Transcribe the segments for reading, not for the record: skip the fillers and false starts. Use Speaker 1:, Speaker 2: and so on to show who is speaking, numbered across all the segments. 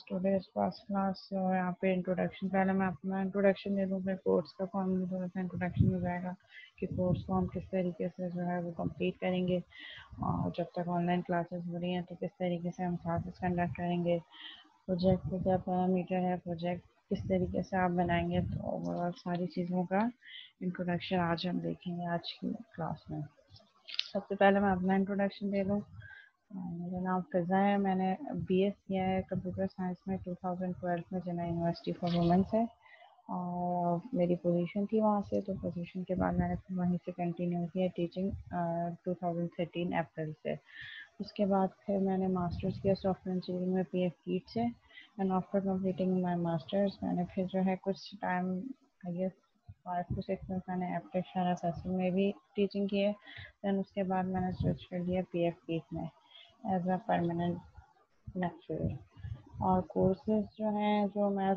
Speaker 1: Today's first class यहाँ पे introduction, पहले मैं अपना इंट्रोडक्शन दे दूँ अपने कोर्स का, फॉर्म में थोड़ा सा इंट्रोडक्शन हो जाएगा कि कोर्स को हम किस तरीके से जो है वो कंप्लीट करेंगे, और जब तक ऑनलाइन क्लासेस हो रही हैं तो किस तरीके से हम क्लासेस कंडक्ट करेंगे, प्रोजेक्ट को क्या पैरामीटर है, प्रोजेक्ट किस तरीके से आप बनाएंगे, तो ओवरऑल सारी चीज़ों का इंट्रोडक्शन आज हम देखेंगे आज की क्लास में। सबसे पहले मैं अपना इंट्रोडक्शन दे दूँ। मेरा नाम फ़िज़ा है, मैंने बीएस किया है कंप्यूटर साइंस में 2012 में चेन्नई यूनिवर्सिटी फॉर वुमेन से, और मेरी पोजीशन थी वहाँ से, तो पोजीशन के बाद मैंने फिर वहीं से कंटिन्यू किया टीचिंग 2013 अप्रैल से। उसके बाद फिर मैंने मास्टर्स किया सॉफ्टवेयर इंजीनियरिंग में पीएफ कीट से, and after completing my masters मैंने फिर जो है कुछ time, I guess 5 to 6 month मैंने एप्टेक शारा फैसल में भी टीचिंग की है। दैन उसके बाद मैंने स्विच कर दिया पीएफ कीट में एज अ परमानेंट लेक्चरर। और कोर्सेज जो हैं जो मैं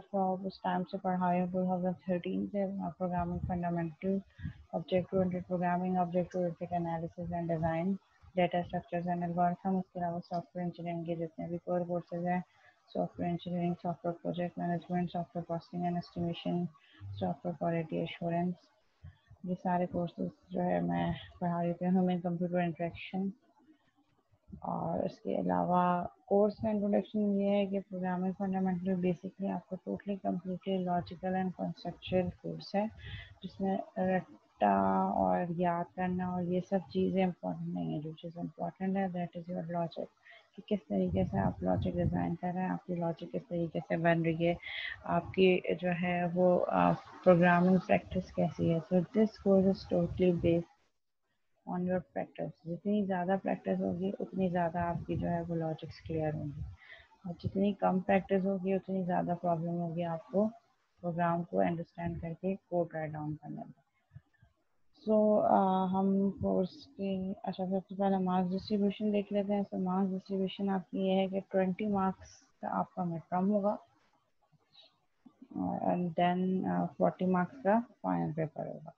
Speaker 1: उस टाइम से पढ़ाई हूँ 2013 से, programming fundamental, object oriented programming, object oriented analysis and design, data structures and algorithm. उसके अलावा सॉफ्टवेयर इंजीनियरिंग के जितने भी कोर कोर्सेज हैं, software engineering, software project management, software costing and estimation, software quality assurance, ये सारे कोर्सेज जो है मैं पढ़ा रही हूँ। Human computer interaction. और इसके अलावा कोर्स का इंट्रोडक्शन ये है कि प्रोग्रामिंग फंडामेंटल बेसिकली आपको totally completely logical and conceptual course है, जिसमें रट्टा और याद करना और ये सब चीज़ें इंपॉर्टेंट नहीं है। जो चीज़ इंपॉर्टेंट है दैट इज़ योर लॉजिक, कि किस तरीके से आप लॉजिक डिज़ाइन कर रहे हैं, आपकी लॉजिक किस तरीके से बन रही है, आपकी जो है वो प्रोग्रामिंग प्रैक्टिस कैसी है। So this course is totally based on your practice. जितनी ज़्यादा प्रैक्टिस होगी उतनी ज़्यादा आपकी जो है वो लॉजिक्स क्लियर होंगी, और जितनी कम प्रैक्टिस होगी उतनी ज़्यादा प्रॉब्लम होगी आपको प्रोग्राम को अंडरस्टैंड करके कोड राइट डाउन करने में। सो हम कोर्स की, अच्छा सबसे पहले मार्क्स डिस्ट्रीब्यूशन देख लेते हैं। सो मार्क्स डिस्ट्रीब्यूशन आपकी ये है कि 20 मार्क्स का आपका मिड टर्म होगा, एंड देन 40 मार्क्स का फाइनल पेपर होगा।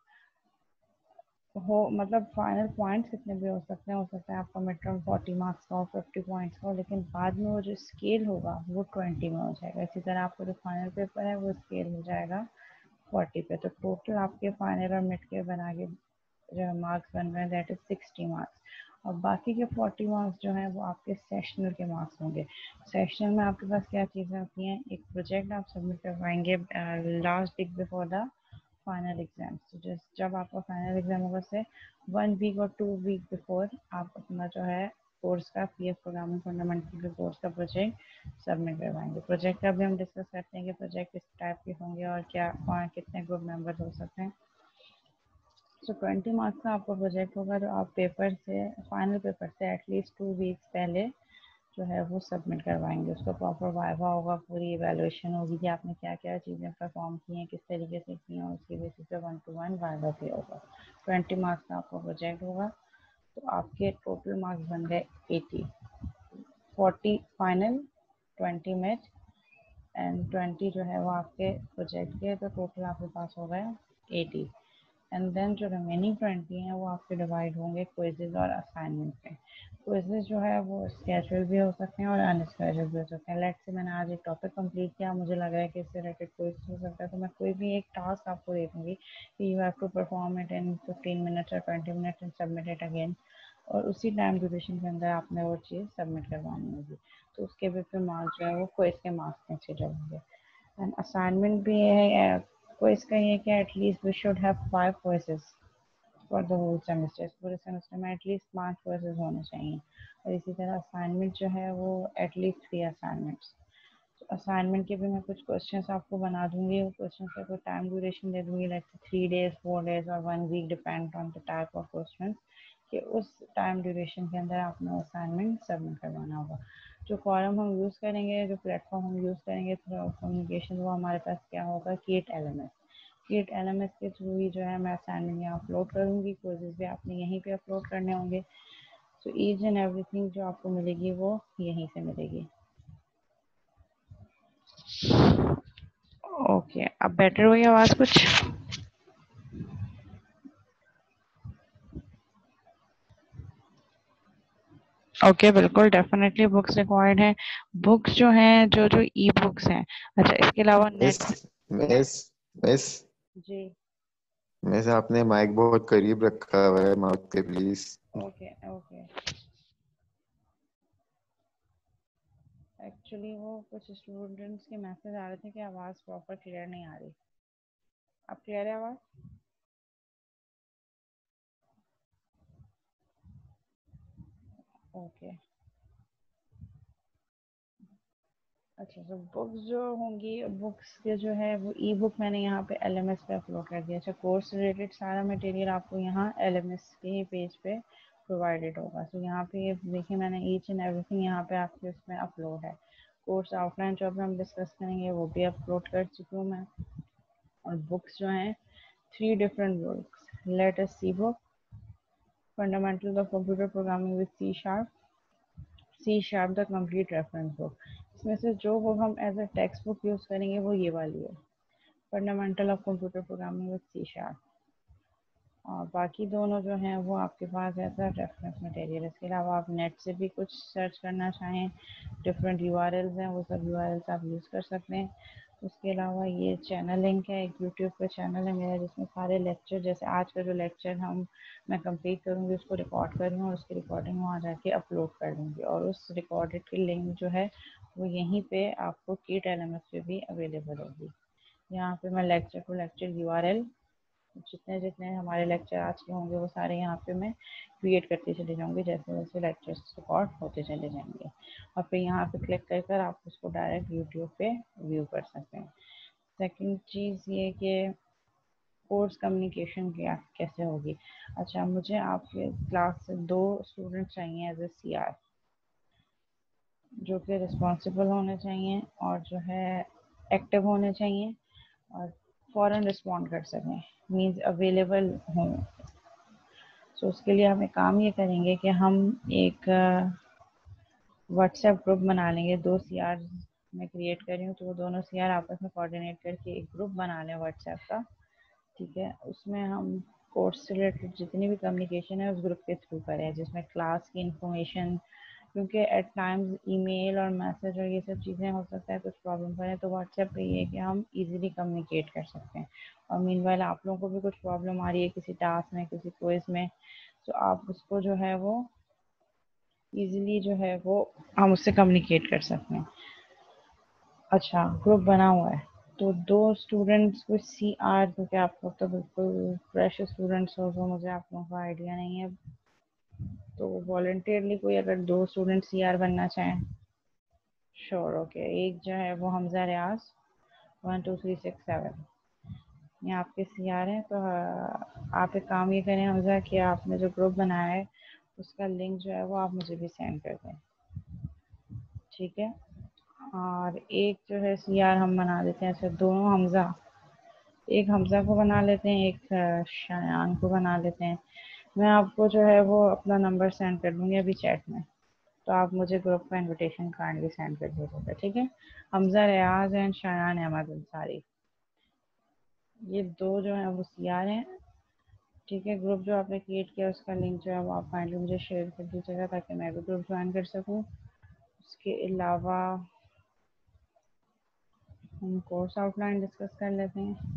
Speaker 1: हो मतलब फाइनल पॉइंट्स कितने भी हो सकता है आपका मिड टर्म 40 मार्क्स का हो, 50 पॉइंट्स का हो, लेकिन बाद में वो जो स्केल होगा वो 20 में हो जाएगा। इसी तरह आपका जो फाइनल पेपर है वो स्केल हो जाएगा 40 पे। तो टोटल आपके फाइनल और मिड के बना के जो मार्क्स बन रहे हैं दैट इज 60 मार्क्स, और बाकी के 40 मार्क्स जो हैं वो आपके सेशनल के मार्क्स होंगे। सेशनल में आपके पास क्या चीज़ें होती हैं, एक प्रोजेक्ट आप सबमिट करवाएंगे last week before the final exam. तो जब आपका फाइनल एग्जाम होगा से 1 वीक और 2 वीक बिफोर आप अपना जो है कोर्स का पीएफ प्रोग्रामिंग फंडामेंटल के कोर्स का प्रोजेक्ट सबमिट करवाएंगे। प्रोजेक्ट का भी हम डिस्कस करते हैं कि प्रोजेक्ट किस टाइप के होंगे और क्या और कितने ग्रुप मेंबर्स हो सकते हैं। सो 20 मार्क्स का आपका प्रोजेक्ट होगा जो आप पेपर से, फाइनल पेपर से एटलीस्ट 2 वीक्स पहले जो है वो सबमिट करवाएंगे। उसका प्रॉपर वाइवा होगा, पूरी इवैल्यूएशन होगी कि आपने क्या क्या चीज़ें परफॉर्म की हैं, किस तरीके से की हैं, उसके बेसिस पे 1-to-1 वाइवा भी होगा। 20 मार्क्स का आपका प्रोजेक्ट होगा, तो आपके टोटल मार्क्स बन गए 80, 40 फाइनल, 20 मिड एंड 20 जो है वो आपके प्रोजेक्ट के, तो टोटल आपके पास हो गए 80। एंड देन जो रिमेनिंग 20 हैं वो आपके डिवाइड होंगे क्विजेज और असाइनमेंट पे। क्विजेज जो है वो स्केजुअल भी हो सकते हैं और अनस्केजुअल भी हो सकते हैं। लेट्स से मैंने आज एक टॉपिक कंप्लीट किया, मुझे लग रहा है कि इससे रिलेटेड क्विज हो सकता है, तो मैं कोई भी एक टास्क आपको दे दूँगी कि you have to perform it in 15 minutes और 20 minutes and submit it again, और उसी टाइम ड्यूरेशन के अंदर आपने वो चीज़ सबमिट करवानी होगी। तो उसके भी फिर मार्क्स जो है वो क्विज के मार्क्स कंसिडर होंगे। एंड असाइनमेंट भी है, क्विज का ये कि at least we should have 5 quizzes for the whole semester. पूरे सेमेस्टर में एटलीस्ट 5 क्विजेस होने चाहिए। और इसी तरह असाइनमेंट जो है वो एटलीस्ट 3 असाइनमेंट्स। तो असाइनमेंट के भी मैं कुछ क्वेश्चंस आपको बना दूंगी, वो क्वेश्चन का कोई टाइम ड्यूरेशन दे दूंगी, लाइक 3 days, 4 days और 1 week, depend on the type of question, कि उस टाइम ड्यूरेशन के अंदर आपने असाइनमेंट सबमिट करवाना होगा। जो फॉर्म हम यूज़ करेंगे, जो प्लेटफॉर्म हम यूज़ करेंगे थ्रू कम्युनिकेशन, वो हमारे पास क्या होगा, कीट LMS। कीट LMS के थ्रू ही जो है मैं असाइनमेंट यहाँ अपलोड करूँगी, क्विज़ेस भी आपने यहीं पे अपलोड करने होंगे। तो ईच एंड एवरीथिंग जो आपको मिलेगी वो यहीं से मिलेगी। ओके, अब बेटर हुई आवाज़ कुछ? ओके बिल्कुल डेफिनेटली बुक्स रिक्वायर्ड है। बुक्स जो हैं जो जो ई बुक्स हैं, अच्छा इसके अलावा
Speaker 2: मिस
Speaker 1: नेट।
Speaker 2: मिस मिस
Speaker 1: जी।
Speaker 2: मिस आपने माइक बहुत करीब रखा हुआ है माउथ के, प्लीज।
Speaker 1: Okay okay. एक्चुअली वो कुछ स्टूडेंट्स के मैसेज आ रहे थे कि आवाज़ प्रॉपर क्लियर नहीं आ रही। अब क्लियर है आवाज़? ओके। अच्छा तो बुक्स जो होंगी, बुक्स के जो है वो ई बुक मैंने यहाँ पे एलएमएस पे अपलोड कर दिया। अच्छा कोर्स रिलेटेड सारा मटेरियल आपको यहाँ एलएमएस के ही पेज पे प्रोवाइडेड होगा। तो यहाँ पे ये देखिए मैंने ईच एंड एवरीथिंग यहाँ पे आपके उसमें अपलोड है। कोर्स आउटलाइन जो भी हम डिस्कस करेंगे वो भी अपलोड कर चुकी हूँ मैं। और बुक्स जो हैं 3 different books, let us see book, fundamental of computer programming with C sharp the complete reference book. इसमें से जो बुक हम as a text book use करेंगे वो ये वाली है, fundamental of computer programming with C sharp. और बाकी दोनों जो हैं वो आपके पास एज अ रेफरेंस मटेरियल। इसके अलावा आप नेट से भी कुछ सर्च करना चाहें, डिफरेंट यूआरएल्स हैं, वो सब यूआरएल्स आप यूज़ कर सकते हैं। उसके अलावा ये चैनल लिंक है, एक यूट्यूब पे चैनल है मेरा जिसमें सारे लेक्चर, जैसे आज का जो लेक्चर मैं कंप्लीट करूँगी उसको रिकॉर्ड कर रही हूँ और उसकी रिकॉर्डिंग वहाँ जाके अपलोड कर दूँगी। और उस रिकॉर्डेड की लिंक जो है वो यहीं पे आपको कीट एलएमएस पे भी अवेलेबल होगी। यहाँ पे मैं लेक्चर टू लेक्चर यूआरएल, जितने जितने हमारे लेक्चर आज के होंगे वो सारे यहाँ पे मैं क्रिएट करती चली जाऊँगी जैसे जैसे लेक्चर्स रिकॉर्ड होते चले जाएंगे। और फिर यहाँ पे क्लिक कर कर आप उसको डायरेक्ट यूट्यूब पे व्यू कर सकते हैं। सेकंड चीज़ ये कि कोर्स कम्युनिकेशन क्या कैसे होगी। अच्छा मुझे आपके क्लास से 2 स्टूडेंट चाहिए एज ए सीआर, जो कि रिस्पॉन्सिबल होने चाहिए और जो है एक्टिव होने चाहिए और फ़ौरन रिस्पॉन्ड कर सकें, मीन्स अवेलेबल हों। सो उसके लिए हम एक काम ये करेंगे कि हम एक व्हाट्सएप ग्रुप बना लेंगे। 2 सीआर मैं क्रिएट कर रही हूँ, तो वो दोनों सीआर आपस में कोऑर्डिनेट करके एक ग्रुप बना लें व्हाट्सएप का, ठीक है। उसमें हम कोर्स से रिलेटेड जितनी भी कम्युनिकेशन है उस ग्रुप के थ्रू करें, जिसमें क्लास की इंफॉर्मेशन, क्योंकि एट टाइम्स ईमेल और मैसेज और ये सब चीज़ें हो सकता है कुछ प्रॉब्लम करें, तो व्हाट्सएप पे ये है कि हम इजीली कम्युनिकेट कर सकते हैं। और मीनवाइल आप लोगों को भी कुछ प्रॉब्लम आ रही है किसी टास्क में, किसी क्विज में, तो आप उसको जो है वो ईज़िली जो है वो हम उससे कम्युनिकेट कर सकते हैं। अच्छा ग्रुप बना हुआ है, तो 2 स्टूडेंट्स कुछ सीआर, क्योंकि आप लोग तो बिल्कुल फ्रेश स्टूडेंट्स हो तो मुझे आप लोगों का आइडिया नहीं है, तो वॉलंटियरली कोई अगर 2 स्टूडेंट सीआर बनना चाहें। Sure okay. एक जो है वो हमजा रियाज 1 2 3 6 7, ये आपके सीआर हैं। तो आप एक काम ये करें हमजा कि आपने जो ग्रुप बनाया है उसका लिंक जो है वो आप मुझे भी सेंड कर दें, ठीक है। और एक जो है सीआर हम बना देते हैं, अच्छा दोनों हमजा, एक हमजा को बना लेते हैं, एक शायान को बना लेते हैं। मैं आपको जो है वो अपना नंबर सेंड कर दूँगी अभी चैट में, तो आप मुझे ग्रुप का इनविटेशन कार्ड भी सेंड कर दीजिएगा, ठीक है। हमजा रियाज एंड शायान अहमद अंसारी, ये 2 जो हैं वो सीआर हैं, ठीक है। ग्रुप जो आपने क्रिएट किया उसका लिंक जो है वो आप काइंडली मुझे शेयर कर दीजिएगा ताकि मैं भी ग्रुप ज्वाइन कर सकूँ। उसके अलावा हम कोर्स आउटलाइन डिस्कस कर लेते हैं।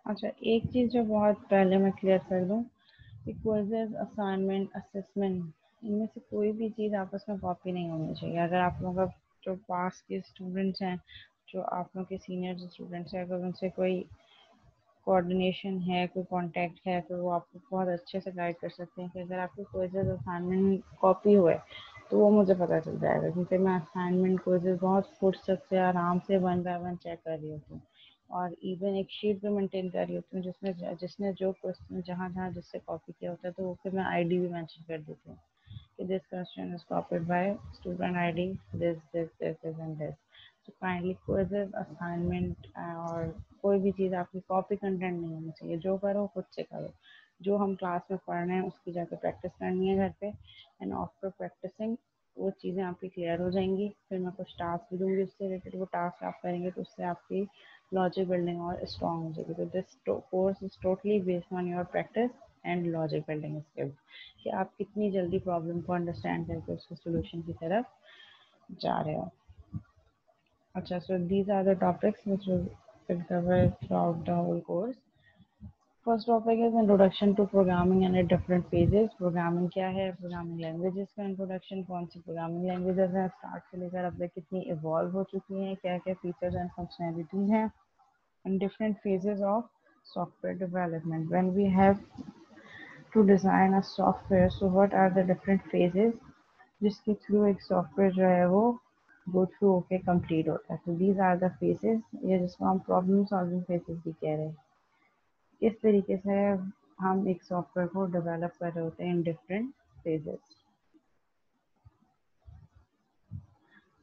Speaker 1: अच्छा एक चीज़ जो बहुत पहले मैं क्लियर कर दूँ, क्विज़ेस, असाइनमेंट, असेसमेंट, इनमें से कोई भी चीज़ आपस में कॉपी नहीं होनी चाहिए। अगर आप लोगों का जो पास के स्टूडेंट्स हैं, जो आप लोगों के सीनियर स्टूडेंट्स हैं, अगर उनसे कोई कोऑर्डिनेशन है, कोई कांटेक्ट है, तो वो आपको बहुत अच्छे से गाइड कर सकते हैं कि अगर आपके क्विज़ेस असाइनमेंट कॉपी हुए तो वो मुझे पता चल जाएगा, क्योंकि मैं असाइनमेंट क्विज़ेस बहुत फुर्सत से आराम से 1 बाय 1 चेक कर रही होती हूँ। और इवन एक शीट भी मेंटेन कर रही होती हूँ जिसमें जिसने जो क्वेश्चन जहाँ जहाँ जिससे कॉपी किया होता है, तो वो फिर मैं आईडी भी मेंशन कर देती हूँ कि this question is copied by student ID this this this this and this. तो काइंडली क्विज़ेस, असाइनमेंट और कोई भी चीज़ आपकी कॉपी कंटेंट नहीं होनी चाहिए। जो करो खुद से करो, जो हम क्लास में पढ़ रहे हैं उसकी जाकर प्रैक्टिस करनी है घर पे, एंड आफ्टर प्रैक्टिसिंग वो चीज़ें आपकी क्लियर हो जाएंगी। फिर मैं कुछ टास्क भी दूंगी उससे रिलेटेड, वो टास्क आप करेंगे तो उससे आपकी लॉजिक बिल्डिंग और स्ट्रॉन्ग हो जाएगी। तो this course is totally based on your practice and logic building skills, कि आप कितनी जल्दी प्रॉब्लम को अंडरस्टैंड करके उसके सोल्यूशन की तरफ जा रहे हो। अच्छा, so these are the topics which will cover throughout the whole course. First topic is introduction to programming and its different phases. Programming क्या है, programming languages का introduction, कौन सी programming languages हैं, start से लेकर अब तक कितनी evolve हो चुकी हैं, क्या क्या features and functionalities हैं, and different phases of software development. When we have to design a software, so what are the different phases जिसके थ्रू एक सॉफ्टवेयर जो है वो गो थ्रू होके कंप्लीट होता है। तो दीज आर द फेसेस, ये जिसको हम प्रॉब्लम सॉल्विंग फेसेस भी कह रहे हैं। इस तरीके से हम एक सॉफ्टवेयर को डेवलप कर रहे होते हैं in different phases.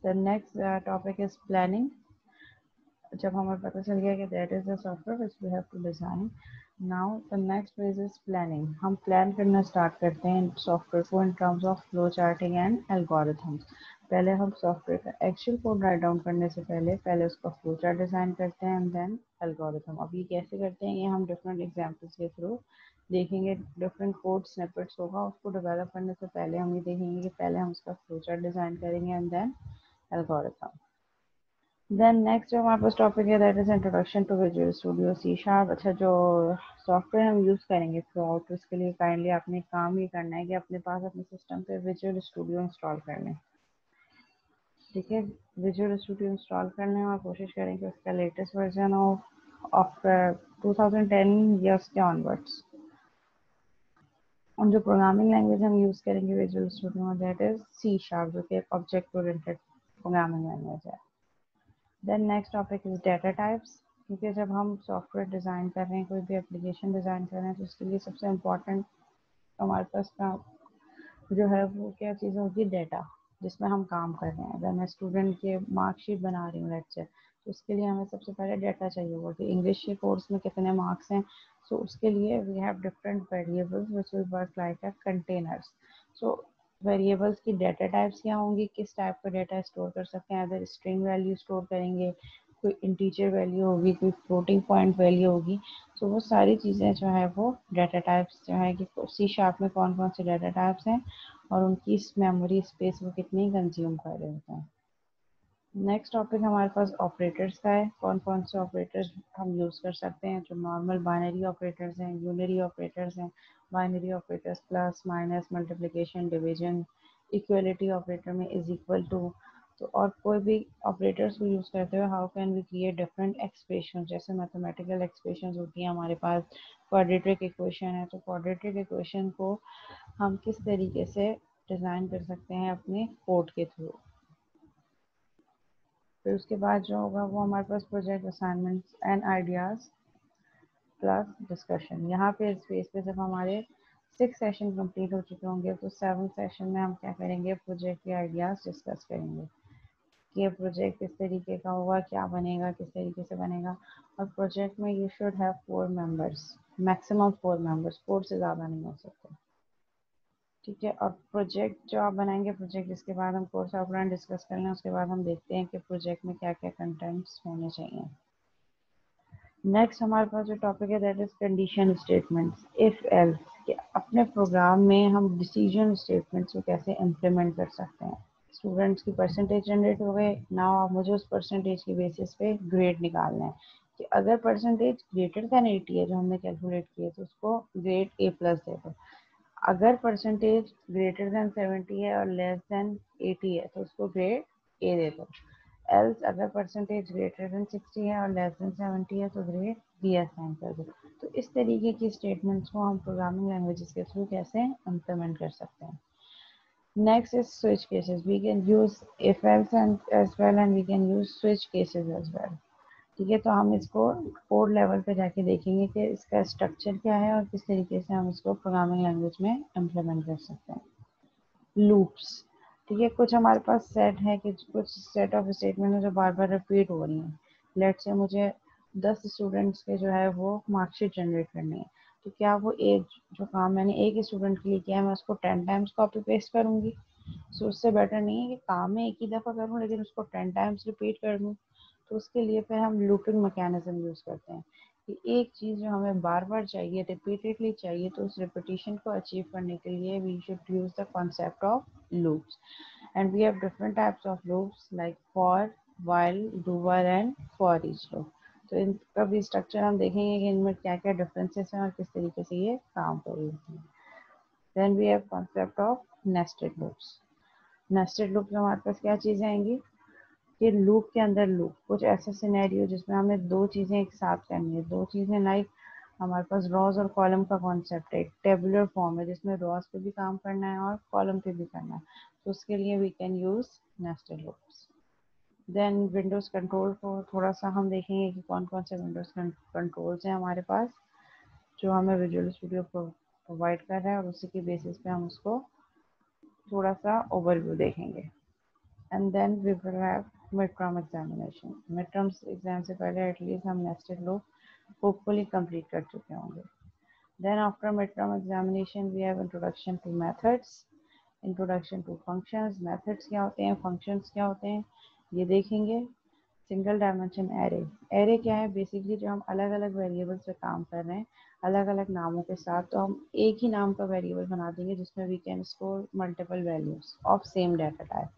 Speaker 1: The next topic is planning. जब हमें पता चल गया कि that is the software which we have to design, now the next phase is planning. हम प्लान करना स्टार्ट करते हैं सॉफ्टवेयर को in terms of flow charting and algorithms. पहले हम सॉफ्टवेयर का एक्चुअल कोड राइट डाउन करने से पहले उसका फ्लो चार्ट डिजाइन करते हैं एंड देन एल्गोरिथम। अब ये कैसे करते हैं, ये हम डिफरेंट एग्जांपल्स के थ्रू देखेंगे। डिफरेंट कोड स्निपेट्स होगा, उसको डेवलप करने से पहले हम ये देखेंगे कि पहले हम उसका फ्लो चार्ट डिजाइन करेंगे and then algorithm. Then next जो हमारे पास टॉपिक है that is introduction to visual studio C sharp. अच्छा, जो सॉफ्टवेयर हम यूज़ करेंगे थ्रू आउट, उसके लिए काइंडली आपने काम ये करना है कि अपने पास अपने सिस्टम पे विजुअल स्टूडियो इंस्टॉल कर लें। ठीक है, विजुअल स्टूडियो इंस्टॉल करने और कोशिश करें कि उसका लेटेस्ट वर्जन ऑफ 2010 या उसके ऑनवर्ड्स। और जो प्रोग्रामिंग लैंग्वेज हम यूज़ करेंगे विजुअल स्टूडियो में दैट इज सी शार्प, जो कि ऑब्जेक्ट ओरिएंटेड प्रोग्रामिंग लैंग्वेज है। Then next topic is data types. क्योंकि जब हम सॉफ्टवेयर डिज़ाइन कर रहे हैं, कोई भी एप्लीकेशन डिज़ाइन कर रहे हैं, तो उसके लिए सबसे इम्पोर्टेंट हमारे पास काम जो है वो क्या चीज़ होगी, डेटा जिसमें हम काम कर रहे हैं। अगर मैं स्टूडेंट के मार्कशीट बना रही हूँ लेक्चर, तो उसके लिए हमें सबसे पहले डेटा चाहिए होगा कि इंग्लिश के कोर्स में कितने मार्क्स हैं। सो उसके लिए we have different variables which will work like a containers. So variables की डेटा टाइप्स क्या होंगी, किस टाइप का डेटा स्टोर कर सकते हैं। अगर स्ट्रिंग वैल्यू स्टोर करेंगे, कोई इंटीजर वैल्यू होगी, कोई फ्लोटिंग पॉइंट वैल्यू होगी। तो वो सारी चीज़ें जो है वो डेटा टाइप्स जो है कि सी शार्प में कौन कौन से डेटा टाइप्स हैं और उनकी मेमोरी स्पेस वो कितनी कंज्यूम कर रहे होते हैं। नेक्स्ट टॉपिक हमारे पास ऑपरेटर्स का है। कौन कौन से ऑपरेटर्स हम यूज़ कर सकते हैं, जो नॉर्मल बाइनरी ऑपरेटर्स हैं, यूनरी ऑपरेटर्स हैं। Binary operators plus minus multiplication division, equality operator में इज इक्वल टू। तो और कोई भी ऑपरेटर्स को यूज़ करते हुए how can we create different expression, जैसे मैथमेटिकल एक्सप्रेशन होती हैं हमारे पास। क्वाड्रेटिक इक्वेशन है, तो क्वाड्रेटिक इक्वेशन को हम किस तरीके से डिज़ाइन कर सकते हैं अपने कोड के थ्रू। फिर उसके बाद जो होगा वो हमारे पास project assignments and ideas plus discussion. यहाँ पे इस फेज पे जब हमारे 6 सेशन कंप्लीट हो चुके होंगे, तो 7 सेशन में हम क्या करेंगे, प्रोजेक्ट के आइडियाज़ डिस्कस करेंगे कि ये प्रोजेक्ट किस तरीके का होगा, क्या बनेगा, किस तरीके से बनेगा। और प्रोजेक्ट में you should have 4 members, maximum 4 members, 4 से ज़्यादा नहीं हो सकते। ठीक है, और प्रोजेक्ट जो आप बनाएंगे, प्रोजेक्ट इसके बाद हम कोर्स आउटलाइन डिस्कस कर लें, उसके बाद हम देखते हैं कि प्रोजेक्ट में क्या क्या कंटेंट्स होने चाहिए। नेक्स्ट हमारे पास जो टॉपिक है that is condition statements, if else, कि अपने प्रोग्राम में हम डिसीजन स्टेटमेंट्स को कैसे इम्प्लीमेंट कर सकते हैं। स्टूडेंट्स की परसेंटेज जनरेट हो गए, नाउ आप मुझे उस परसेंटेज की बेसिस पे ग्रेड निकालना है कि अगर परसेंटेज ग्रेटर दैन 80 है जो हमने कैलकुलेट किया, तो उसको ग्रेड ए प्लस दे दो। अगर परसेंटेज ग्रेटर देन 70 है और लेस देन 80 है, तो उसको ग्रेड ए दे दो। एल्स अगर परसेंटेज ग्रेटर देन 60 है और लेस देन 70 है, तो ग्रेड बी असाइन कर दो। तो इस तरीके की स्टेटमेंट्स को हम प्रोग्रामिंग लैंग्वेजेस के थ्रू कैसे इम्प्लीमेंट कर सकते हैं। Next is switch cases. We can use if else and as well and we can use switch cases as well. ठीक है, तो हम इसको कोड लेवल पे जाके देखेंगे कि इसका स्ट्रक्चर क्या है और किस तरीके से हम इसको प्रोग्रामिंग लैंग्वेज में इम्प्लीमेंट कर सकते हैं। लूप्स, ठीक है, कुछ हमारे पास सेट है कि कुछ सेट ऑफ स्टेटमेंट है जो बार बार रिपीट हो रही हैं। लेट से मुझे 10 स्टूडेंट्स के जो है वो मार्कशीट जनरेट करनी है, तो क्या वो एक जो काम मैंने एक स्टूडेंट के लिए किया है मैं उसको 10 टाइम्स कॉपी पेस्ट करूँगी। सो उससे बेटर नहीं है कि काम में एक ही दफ़ा करूँ लेकिन उसको 10 टाइम्स रिपीट कर दूँ। तो उसके लिए फिर हम लूपिंग मैकेनिज्म यूज़ करते हैं कि एक चीज़ जो हमें बार बार चाहिए, रिपीटेडली चाहिए, तो उस रिपीटिशन को अचीव करने के लिए we should use the concept of loops. And we have different types of loops like for, while, do while and for each loop. तो इनका भी स्ट्रक्चर हम देखेंगे कि इनमें क्या क्या डिफरेंसेस हैं और किस तरीके से ये काम कर रही हैं. Then we have concept of nested loops. Nested loop में हमारे पास क्या चीज़ें आएंगी कि लूप के अंदर लूप, कुछ ऐसा सिनेरियो जिसमें हमें दो चीज़ें एक साथ करनी है. दो चीज़ें लाइक हमारे पास रॉज और कॉलम का कॉन्सेप्ट है. एक टेबुलर फॉर्म है जिसमें रॉज पे भी काम करना है और कॉलम पे भी करना है. तो उसके लिए we can use nested loops. Then Windows control को थोड़ा सा हम देखेंगे कि कौन कौन से विंडोज कंट्रोल्स हैं हमारे पास जो हमें विजुअल स्टूडियो प्रोवाइड कर रहा है, और उसी के बेसिस पे हम उसको थोड़ा सा ओवरव्यू देखेंगे. And then we will have mid term examination. Mid term exam से पहले एटलीस्ट हम नेस्टेड लूप होपफुली कंप्लीट कर चुके होंगे. Then after midterm examination we have introduction to methods, introduction to functions. Methods क्या होते हैं, functions क्या होते हैं, ये देखेंगे. Single dimension array. एरे क्या है, बेसिकली जो हम अलग अलग वेरिएबल्स पे काम कर रहे हैं अलग अलग नामों के साथ, तो हम एक ही नाम का वेरिएबल बना देंगे जिसमें we can store multiple values of same data type.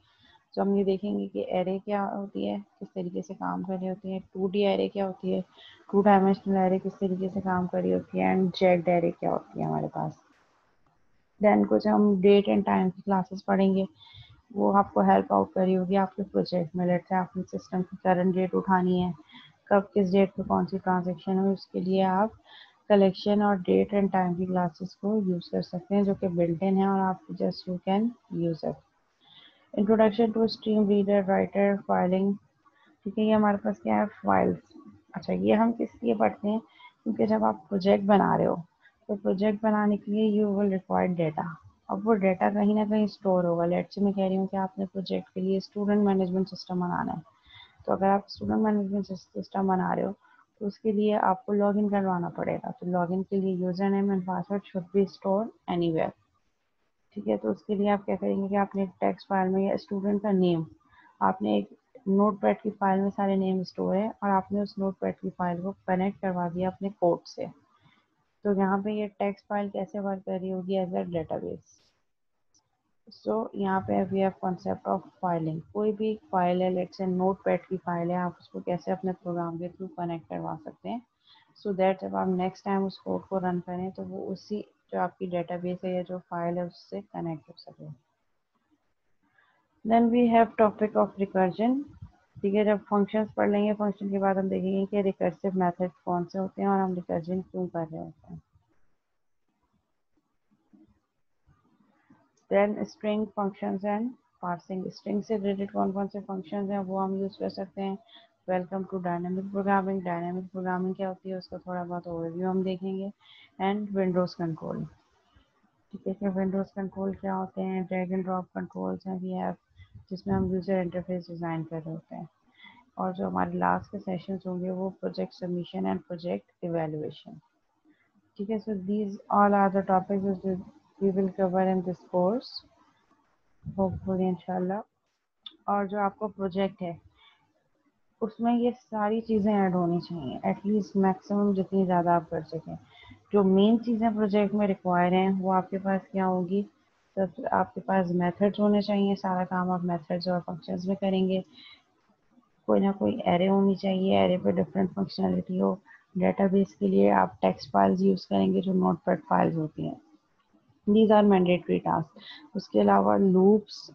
Speaker 1: तो हम ये देखेंगे कि एरे क्या होती है, किस तरीके से काम कर रही होती है. 2D एरे क्या होती है, 2 डायमेंशनल एरे किस तरीके से काम कर रही होती है, एंड जेड एरे क्या होती है हमारे पास. देन कुछ हम डेट एंड टाइम की क्लासेस पढ़ेंगे, वो आपको हेल्प आउट करी होगी आपके प्रोजेक्ट में. लेट्स से आपने सिस्टम की करंट डेट उठानी है, कब किस डेट पे कौन सी ट्रांजेक्शन है, उसके लिए आप कलेक्शन और डेट एंड टाइम की क्लासेस को यूज़ कर सकते हैं जो कि बिल्ट इन है और आप just you can use it. Introduction to stream reader writer filing. ठीक है, ये हमारे पास क्या है, फाइल्स. अच्छा, ये हम किस लिए पढ़ते हैं, क्योंकि जब आप प्रोजेक्ट बना रहे हो तो प्रोजेक्ट बनाने के लिए यू विल रिक्वायर डेटा. अब वो डेटा कहीं ना कहीं स्टोर होगा. लेट्स से मैं कह रही हूँ कि आपने प्रोजेक्ट के लिए स्टूडेंट मैनेजमेंट सिस्टम बनाना है. तो अगर आप स्टूडेंट मैनेजमेंट सिस्टम बना रहे हो तो उसके लिए आपको लॉगिन करवाना पड़ेगा. तो लॉगिन के लिए user name and password should be store anywhere. ठीक है, तो उसके लिए आप क्या करेंगे कि आपने एक टेक्स्ट फाइल में या स्टूडेंट का नेम, आपने एक नोटपैड की फाइल में सारे नेम स्टोर है और आपने उस नोटपैड की फाइल को कनेक्ट करवा दिया अपने कोड से. तो यहाँ पे ये टेक्स्ट फाइल कैसे वर्क कर रही होगी, एज अ डेटाबेस. सो यहाँ पे we have concept of filing. कोई भी फाइल है, लेट्स से नोटपैड की फाइल है, आप उसको कैसे अपने प्रोग्राम के थ्रू कनेक्ट करवा सकते हैं सो दैट जब आप नेक्स्ट टाइम उस कोड को रन करें तो वो उसी जो आपकी डेटाबेस है या जो फाइल है उससे कनेक्ट हो सके. Then we have topic of recursion. ठीक है, जब फंक्शंस पढ़ लेंगे फंक्शन के बाद हम देखेंगे कि रिकर्सिव मेथड कौन से होते हैं और हम रिकर्जन क्यों कर रहे होते हैं. Then string functions and parsing. String से रिलेटेड कौन कौन से फंक्शंस हैं वो हम यूज़ कर सकते हैं. Welcome to dynamic programming. Dynamic programming क्या होती है उसका थोड़ा बहुत ओवरव्यू हम देखेंगे. And Windows control. ठीक है, फिर विंडोज़ कंट्रोल क्या होते हैं, ड्रैग एंड ड्रॉप कंट्रोल्स हैं वी हैव जिसमें हम यूज़र इंटरफेस डिज़ाइन कर रहे होते हैं. और जो हमारे लास्ट के सेशंस होंगे वो project submission and project evaluation. ठीक है, so these all are the topics we will cover in this course hopefully इंशाल्लाह. और जो आपको प्रोजेक्ट है उसमें ये सारी चीज़ें ऐड होनी चाहिए, एटलीस्ट मैक्सिमम जितनी ज़्यादा आप कर सकें. जो मेन चीज़ें प्रोजेक्ट में रिक्वायर हैं वो आपके पास क्या होगी, सब आपके पास मेथड्स होने चाहिए. सारा काम आप मेथड्स और फंक्शंस में करेंगे. कोई ना कोई एरे होनी चाहिए, एरे पे डिफरेंट फंक्शनलिटी हो. डेटाबेस के लिए आप टेक्स्ट फाइल्स यूज़ करेंगे जो नोटपैड फाइल्स होती हैं. These are mandatory task. उसके अलावा लूप्स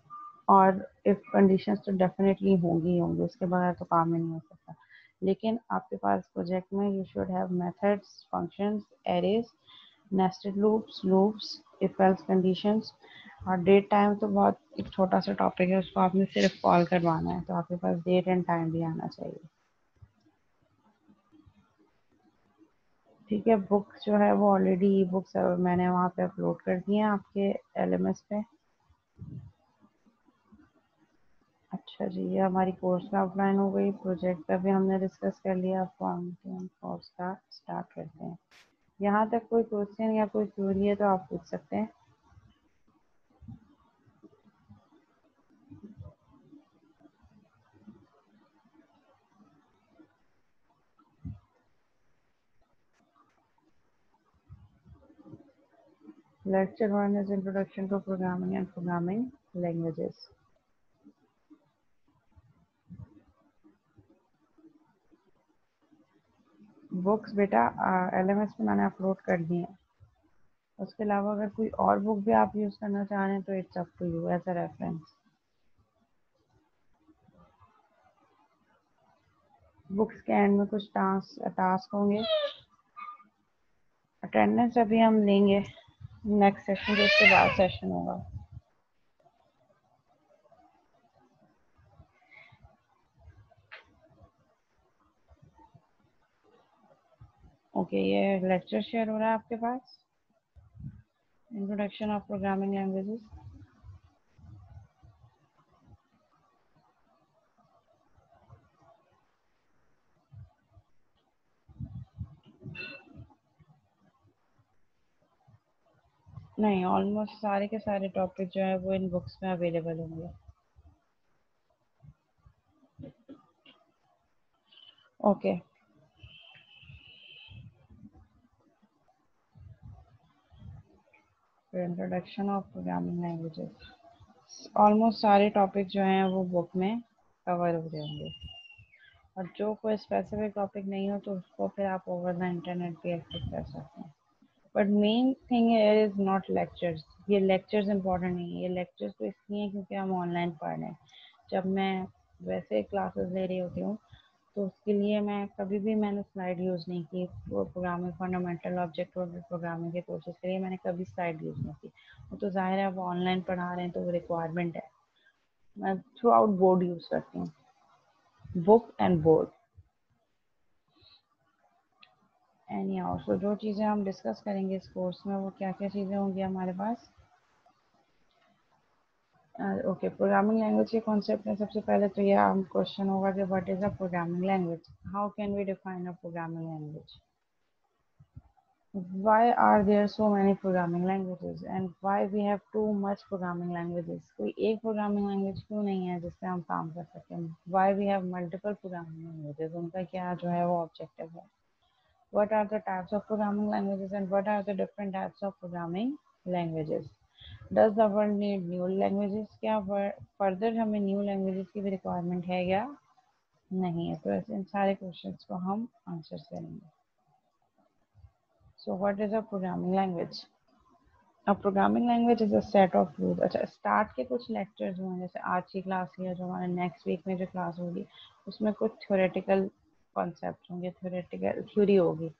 Speaker 1: और इफ कंडीशंस तो डेफिनेटली होंगी ही होंगी, उसके बगैर तो काम ही नहीं हो सकता. लेकिन आपके पास प्रोजेक्ट में you should have methods, functions, arrays, nested loops, if else conditions. और डेट टाइम तो बहुत एक छोटा सा टॉपिक है, उसको आपने सिर्फ कॉल करवाना है, तो आपके पास डेट एंड टाइम भी आना चाहिए. ठीक है, बुक जो है वो ऑलरेडी ई बुक्स मैंने वहाँ पे अपलोड कर दी हैं आपके LMS पे. अच्छा जी, ये हमारी कोर्स का आउटलाइन हो गई. प्रोजेक्ट का भी हमने डिस्कस कर लिया. अब हम कोर्स का स्टार्ट करते हैं. यहाँ तक कोई क्वेश्चन या कोई क्वेरी है तो आप पूछ सकते हैं. Lecture 1 is Introduction to Programming and Programming Languages. Books बेटा LMS पे मैंने अपलोड कर दी है। उसके अलावा अगर कोई और बुक भी आप यूज़ करना चाह रहे हैं तो it's up to you as a reference. Books के एंड में कुछ टास्क होंगे। अटेंडेंस अभी हम लेंगे नेक्स्ट सेशन के उसके बाद सेशन होगा। ओके ये लेक्चर शेयर हो रहा है आपके पास, इंट्रोडक्शन ऑफ प्रोग्रामिंग लैंग्वेजेस। नहीं, ऑलमोस्ट सारे के सारे टॉपिक जो है वो इन बुक्स में अवेलेबल होंगे। Okay introduction of programming languages, almost सारे टॉपिक जो हैं वो बुक में कवर हो रहे होंगे, और जो कोई स्पेसिफिक टॉपिक नहीं हो तो उसको फिर आप ओवर द इंटरनेट भी एक्सेस कर सकते हैं। But main thing is not lectures. ये लेक्चर्स इंपॉर्टेंट नहीं है, ये लेक्चर्स तो इसलिए हैं क्योंकि हम ऑनलाइन पढ़ रहे हैं। जब मैं वैसे क्लासेस ले रही होती हूँ तो उसके लिए मैंने स्लाइड यूज़ नहीं की। Programming fundamental object oriented programming के कोर्सेज के लिए मैंने कभी स्लाइड यूज़ नहीं की। वो तो जाहिर है वो ऑनलाइन पढ़ा रहे हैं तो वो रिक्वायरमेंट है। मैं थ्रू आउट बोर्ड यूज़ करती हूँ, book and board. Any how so जो चीज़ें हम डिस्कस करेंगे इस कोर्स में वो क्या क्या चीज़ें होंगी हमारे पास। ओके प्रोग्रामिंग लैंग्वेज के कॉन्सेप्ट में सबसे पहले तो ये क्वेश्चन होगा कि what is a programming language, how can we define a programming language, why are there so many programming languages and why we have too much programming languages। कोई एक प्रोग्रामिंग लैंग्वेज क्यों नहीं है जिससे हम काम कर सकें, why we have multiple programming languages, उनका क्या जो है वो ऑब्जेक्टिव है, what are the types of programming languages and what are the different types of programming languages, does the world need new languages, क्या फर्दर हमें न्यू लैंग्वेजेस की भी रिक्वायरमेंट है या नहीं है। तो ऐसे इन सारे क्वेश्चंस को हम आंसर करेंगे। So what is a programming language. A programming language is a set of rules. अच्छा स्टार्ट के कुछ लेक्चर्स हुए जैसे आज की क्लास या जो हमारे नेक्स्ट वीक में जो क्लास होगी उसमें कुछ थ्योरेटिकल कॉन्सेप्ट होंगे, थ्योरेटिकल थ्योरी होगी,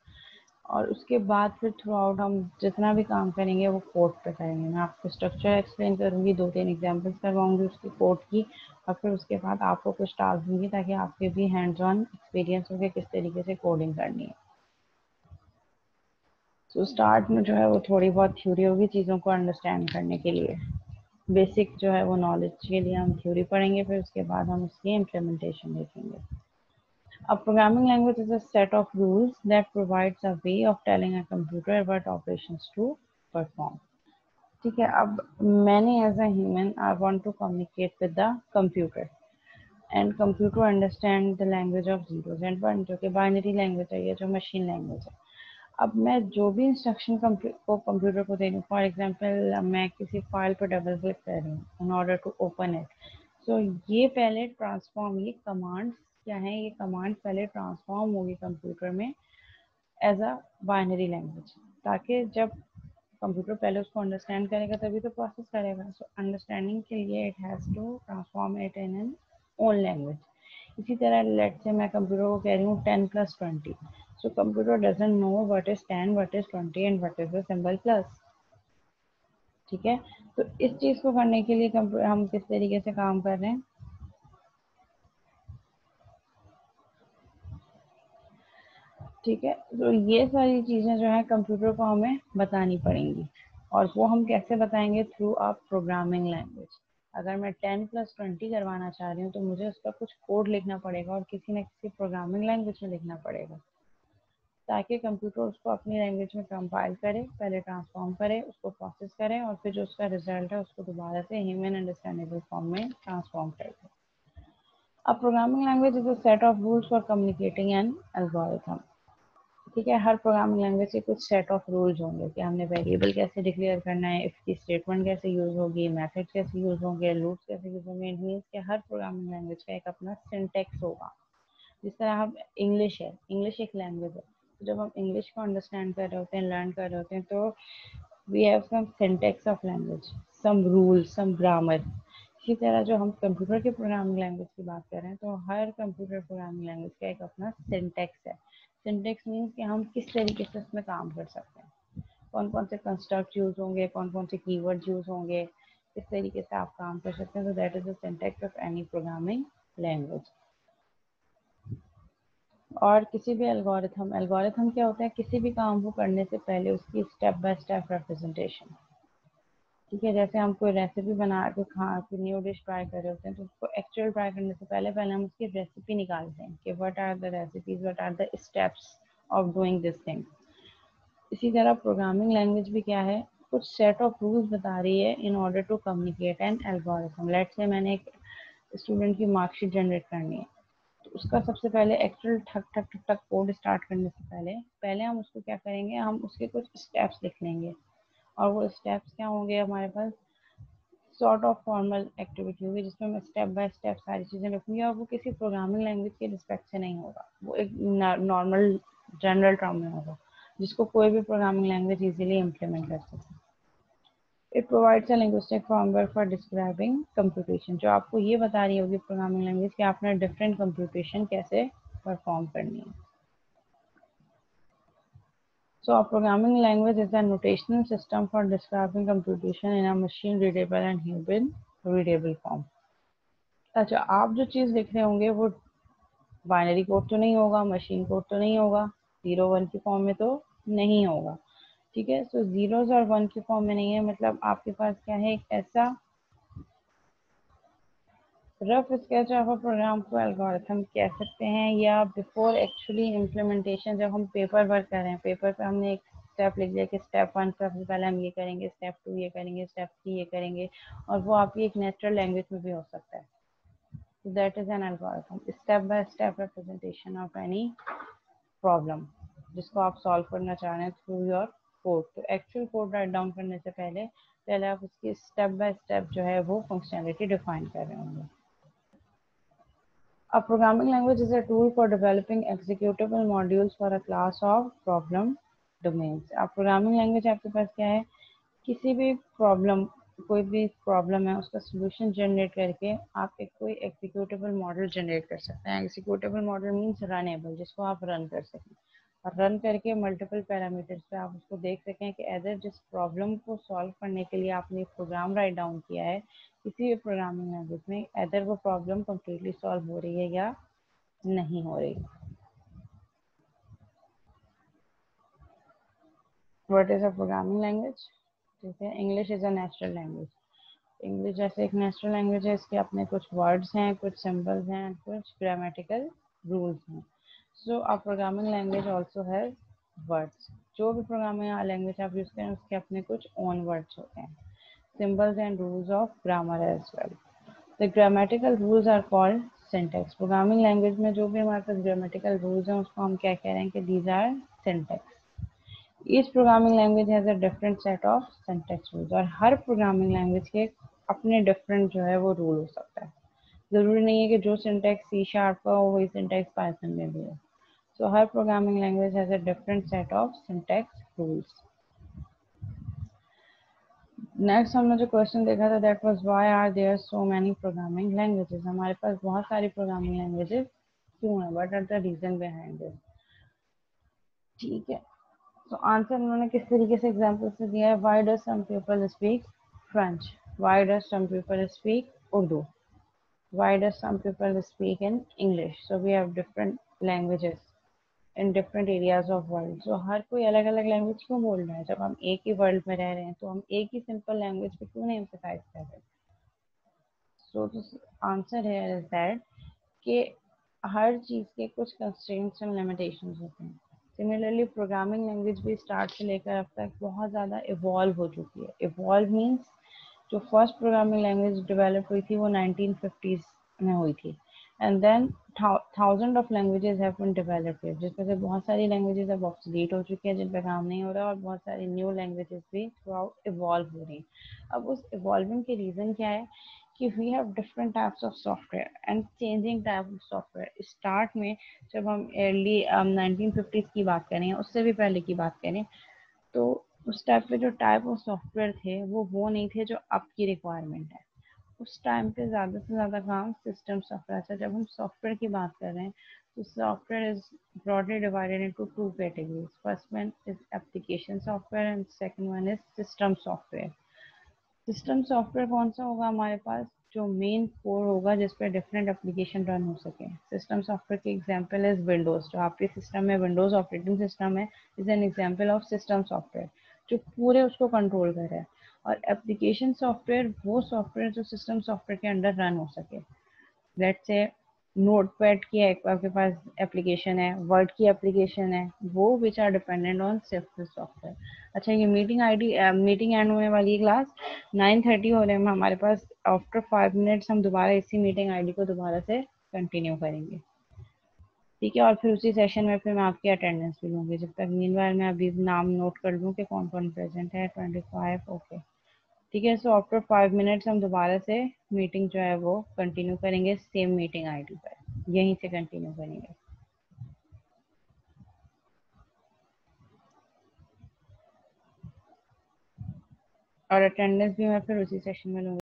Speaker 1: और उसके बाद फिर थ्रू आउट हम जितना भी काम करेंगे वो कोड पे करेंगे। मैं आपको स्ट्रक्चर एक्सप्लेन करूँगी, 2-3 एग्जांपल्स करवाऊंगी उसकी कोड की, और फिर उसके बाद आपको कुछ टास्क दूंगी ताकि आपके भी हैंड्स ऑन एक्सपीरियंस हो कि किस तरीके से कोडिंग करनी है। तो स्टार्ट में जो है वो थोड़ी बहुत थ्योरी होगी चीज़ों को अंडरस्टैंड करने के लिए, बेसिक जो है वो नॉलेज के लिए हम थ्योरी पढ़ेंगे, फिर उसके बाद हम उसकी इम्प्लीमेंटेशन देखेंगे। A programming language is a set of rules that provides a way of telling a computer what operations to perform। ठीक है, अब मैंने as a human I want to communicate with the computer and computer understand the language of zeros and one, जो कि binary language है, ये जो machine language है। अब मैं जो भी इंस्ट्रक्शन कंप्यूटर को दे रही हूँ, फॉर एग्जांपल मैं किसी फाइल पर डबल क्लिक कर रही हूँ in order to open it, so ये पहले ट्रांसफॉर्म, ये कमांड्स क्या है, ये कमांड पहले ट्रांसफॉर्म होगी कंप्यूटर में एज अ बाइनरी लैंग्वेज, ताकि जब कंप्यूटर पहले उसको अंडरस्टैंड करेगा तभी तो प्रोसेस करेगा। सो अंडरस्टैंडिंग के लिए it has to transform it in an own language. इसी तरह लेट से मैं कंप्यूटर को कह रही हूँ 10+20, so computer doesn't know what is 10, what is 20 and what is the symbol plus. ठीक है, तो इस चीज़ को करने के लिए हम किस तरीके से काम कर रहे हैं। ठीक है, तो ये सारी चीज़ें जो है कंप्यूटर को हमें बतानी पड़ेंगी, और वो हम कैसे बताएंगे, थ्रू अ प्रोग्रामिंग लैंग्वेज। अगर मैं 10+20 करवाना चाह रही हूँ तो मुझे उसका कुछ कोड लिखना पड़ेगा और किसी न किसी प्रोग्रामिंग लैंग्वेज में लिखना पड़ेगा, ताकि कंप्यूटर उसको अपनी लैंग्वेज में कंपाइल करे, पहले ट्रांसफॉर्म करे, उसको प्रोसेस करे, और फिर जो उसका रिजल्ट है उसको दोबारा से ह्यूमन अंडरस्टैंडेबल फॉर्म में ट्रांसफॉर्म कर दे। A programming language is a set of rules for communicating an algorithm। ठीक है, हर प्रोग्रामिंग लैंग्वेज के कुछ सेट ऑफ रूल्स होंगे कि हमने वेरिएबल कैसे डिक्लेयर करना है, इफ की स्टेटमेंट कैसे यूज होगी, मेथड कैसे यूज होंगे, लूप्स कैसे यूज होंगे। इट मीन्स कि हर प्रोग्रामिंग लैंग्वेज का एक अपना सिंटेक्स होगा। जिस तरह हम इंग्लिश है, इंग्लिश एक लैंग्वेज है, तो जब हम इंग्लिश को अंडरस्टैंड कर रहे होते हैं, लर्न कर रहे होते हैं, तो we have some syntax of language, some rules, some grammar. इसी तरह जो हम कंप्यूटर के प्रोग्रामिंग लैंग्वेज की बात कर रहे हैं, तो हर कंप्यूटर प्रोग्रामिंग लैंग्वेज का एक अपना सिंटेक्स है। सिंटेक्स मीन्स कि हम किस तरीके से उसमें काम कर सकते हैं, कौन कौन से कंस्ट्रक्ट यूज होंगे, कौन कौन से कीवर्ड यूज होंगे, किस तरीके से आप काम कर सकते हैं। तो that is the syntax of any programming language. और किसी भी एल्गोरिथम, एल्गोरिथम क्या होता है, किसी भी काम को करने से पहले उसकी स्टेप बाय स्टेप रिप्रेजेंटेशन। ठीक है, जैसे हम कोई रेसिपी बना के कोई न्यू डिश ट्राई कर रहे होते हैं, तो उसको एक्चुअल ट्राई करने से पहले पहले हम उसकी रेसिपी निकालते हैं कि what are the recipes, what are the steps of doing this thing. इसी तरह प्रोग्रामिंग लैंग्वेज भी क्या है, कुछ सेट ऑफ रूल्स बता रही है in order to communicate an algorithm. Let's say मैंने एक स्टूडेंट की मार्कशीट जनरेट करनी है, तो उसका सबसे पहले एक्चुअल ठक ठक ठक ठक कोड स्टार्ट करने से पहले पहले हम उसको क्या करेंगे, हम उसके कुछ स्टेप्स लिख लेंगे। और वो स्टेप्स क्या होंगे, हमारे पास सॉर्ट ऑफ फॉर्मल एक्टिविटी होगी जिसमें मैं स्टेप बाय स्टेप सारी चीज़ें रखूंगी, और वो किसी प्रोग्रामिंग लैंग्वेज के रिस्पेक्ट से नहीं होगा, वो एक नॉर्मल जनरल टर्म में होगा जिसको कोई भी प्रोग्रामिंग लैंग्वेज इजीली इम्प्लीमेंट कर सके। It provides a linguistic framework for describing computation, जो आपको ये बता रही होगी प्रोग्रामिंग लैंग्वेज कि आपने डिफरेंट कंप्यूटेशन कैसे परफॉर्म करनी है। So a programming language is a notational system for describing computation in a machine readable and human readable form. अच्छा, आप जो चीज़ लिख रहे होंगे वो बाइनरी कोड तो नहीं होगा, मशीन कोड तो नहीं होगा, 0 1 की फॉर्म में तो नहीं होगा। ठीक है, सो जीरोज और 1 की फॉर्म में नहीं है, मतलब आपके पास क्या है, एक ऐसा rough sketch of a program को एल्गोरिथम कह सकते हैं, या बिफोर एक्चुअली इम्प्लीमेंटेशन जब हम पेपर वर्क कर रहे हैं, पेपर पे हमने एक स्टेप लिख दिया कि स्टेप 1 सबसे पहले हम ये करेंगे, स्टेप 2 ये करेंगे, स्टेप 3 ये करेंगे, और वो आपकी एक नेचुरल लैंग्वेज में भी हो सकता है। So that is an algorithm, step by step representation of any problem जिसको आप सॉल्व करना चाह रहे हैं थ्रू योर कोड। तो एक्चुअल कोड राइट डाउन करने से पहले पहले आप उसकी स्टेप बाय स्टेप जो है वो फंक्शनैलिटी डिफाइन कर रहे होंगे। A programming language is a tool for developing executable modules for a class of problem domains. अब प्रोग्रामिंग लैंग्वेज आपके पास क्या है, किसी भी प्रॉब्लम, कोई भी प्रॉब्लम है उसका सोल्यूशन जनरेट करके आप एक कोई एग्जीक्यूटेबल मॉडल जनरेट कर सकते हैं। एग्जीक्यूटेबल मॉडल मीन्स रनेबल, जिसको आप रन कर सकें, और रन करके मल्टीपल पैरामीटर्स पे आप उसको देख सकें कि एदर जिस प्रॉब्लम को सॉल्व करने के लिए आपने प्रोग्राम राइट डाउन किया है किसी भी प्रोग्रामिंग लैंग्वेज में, एदर वो प्रॉब्लम कम्प्लीटली सॉल्व हो रही है या नहीं हो रही। What is a programming language? ठीक है, English is a natural language. English जैसे एक नेचुरल लैंग्वेज है, इसके अपने कुछ वर्ड्स हैं, कुछ सिंबल्स हैं, कुछ ग्रामेटिकल रूल्स हैं। So a programming language also has words. जो भी प्रोग्रामिंग लैंग्वेज आप यूज करें उसके अपने कुछ ओन वर्ड्स होते हैं, symbols and rules of grammar as well. The grammatical rules are called syntax. Programming language में जो भी हमारे पास ग्रामेटिकल रूल्स हैं उसको हम क्या कह रहे हैं कि these are syntax. Each programming language has a different set of syntax rules, और हर प्रोग्रामिंग लैंग्वेज के अपने डिफरेंट जो है वो रूल हो सकता है। ज़रूरी नहीं है कि जो सिंटैक्स सी शार्प का हो वही सिंटैक्स पाइथन में भी हो। सो हर programming language has a different set of syntax rules. Next हमने जो क्वेश्चन देखा था that was why are there so many programming languages. हमारे पास बहुत सारी प्रोग्रामिंग लैंग्वेजेस क्यों है, what are the reason behind this. ठीक है, तो आंसर उन्होंने किस तरीके से एग्जाम्पल से दिया है, why does some people speak French, why does some people speak Urdu, why does some people speak in English. So we have different languages in different areas of world. सो हर कोई अलग अलग लैंग्वेज क्यों बोल रहा है, जब हम एक ही वर्ल्ड में रह रहे हैं तो हम एक ही सिंपल लैंग्वेज पे क्यों नहीं एम्फसाइज कर रहे। सो आंसर है इज दैट कि हर चीज़ के कुछ कंस्ट्रेंट्स एंड लिमिटेशंस होते हैं। सिमिलरली प्रोग्रामिंग लैंग्वेज भी स्टार्ट से लेकर अब तक बहुत ज़्यादा इवॉल्व हो चुकी है। इवॉल्व मीन्स जो फर्स्ट प्रोग्रामिंग लैंग्वेज डेवलप हुई थी वो 1950s में हुई थी, and then thousand of languages have been developed, जिसमें से बहुत सारी लैंग्वेजेस अब ऑब्सोलीट हो चुकी हैं, जिन पे काम नहीं हो रहा, और बहुत सारी न्यू लैंग्वेजेस भी थ्रू आउट इवॉल्व हो रही हैं। अब उस इवॉल्विंग के रीज़न क्या है कि we have different types of software and changing type of software. Start में जब हम अर्ली 1950s की बात करें, उससे भी पहले की बात करें, तो उस टाइप पे जो टाइप ऑफ सॉफ्टवेयर थे वो नहीं थे जो अब की रिक्वायरमेंट है। उस टाइम पे ज़्यादा से ज़्यादा काम सिस्टम सॉफ्टवेयर से। जब हम सॉफ्टवेयर की बात कर रहे हैं तो software is broadly divided into two categories. First one is application software and second one is system software. System software कौन सा होगा हमारे पास, जो मेन कोर होगा जिस पे डिफरेंट एप्लीकेशन रन हो सके। सिस्टम सॉफ्टवेयर की एग्जांपल इज विंडोज, जो आपके सिस्टम में विंडोज ऑपरेटिंग सिस्टम है, is an example of system software जो पूरे उसको कंट्रोल कर रहा है। और एप्लीकेशन सॉफ्टवेयर वो सॉफ्टवेयर जो सिस्टम सॉफ्टवेयर के अंडर रन हो सके। लेट्स से नोटपैड की आपके पास एप्लीकेशन है, वर्ड की एप्लीकेशन है, वो which are dependent on system software. अच्छा, ये मीटिंग एंड होने वाली है क्लास 9:30 हो रहे हैं हमारे पास। आफ्टर 5 मिनट्स हम दोबारा इसी मीटिंग आईडी को दोबारा से कंटिन्यू करेंगे, ठीक है? और फिर उसी सेशन में फिर मैं आपकी अटेंडेंस भी लूँगी। जब तक मीनवाइल मैं अभी नाम नोट कर लूँ कि कौन कौन प्रेजेंट है। 25, ओके, ठीक है। सो आफ्टर 5 मिनट्स हम दोबारा से मीटिंग जो है वो कंटिन्यू करेंगे सेम मीटिंग आईडी पर, यहीं से कंटिन्यू करेंगे। और अटेंडेंस भी मैं फिर उसी सेशन में लूँगी।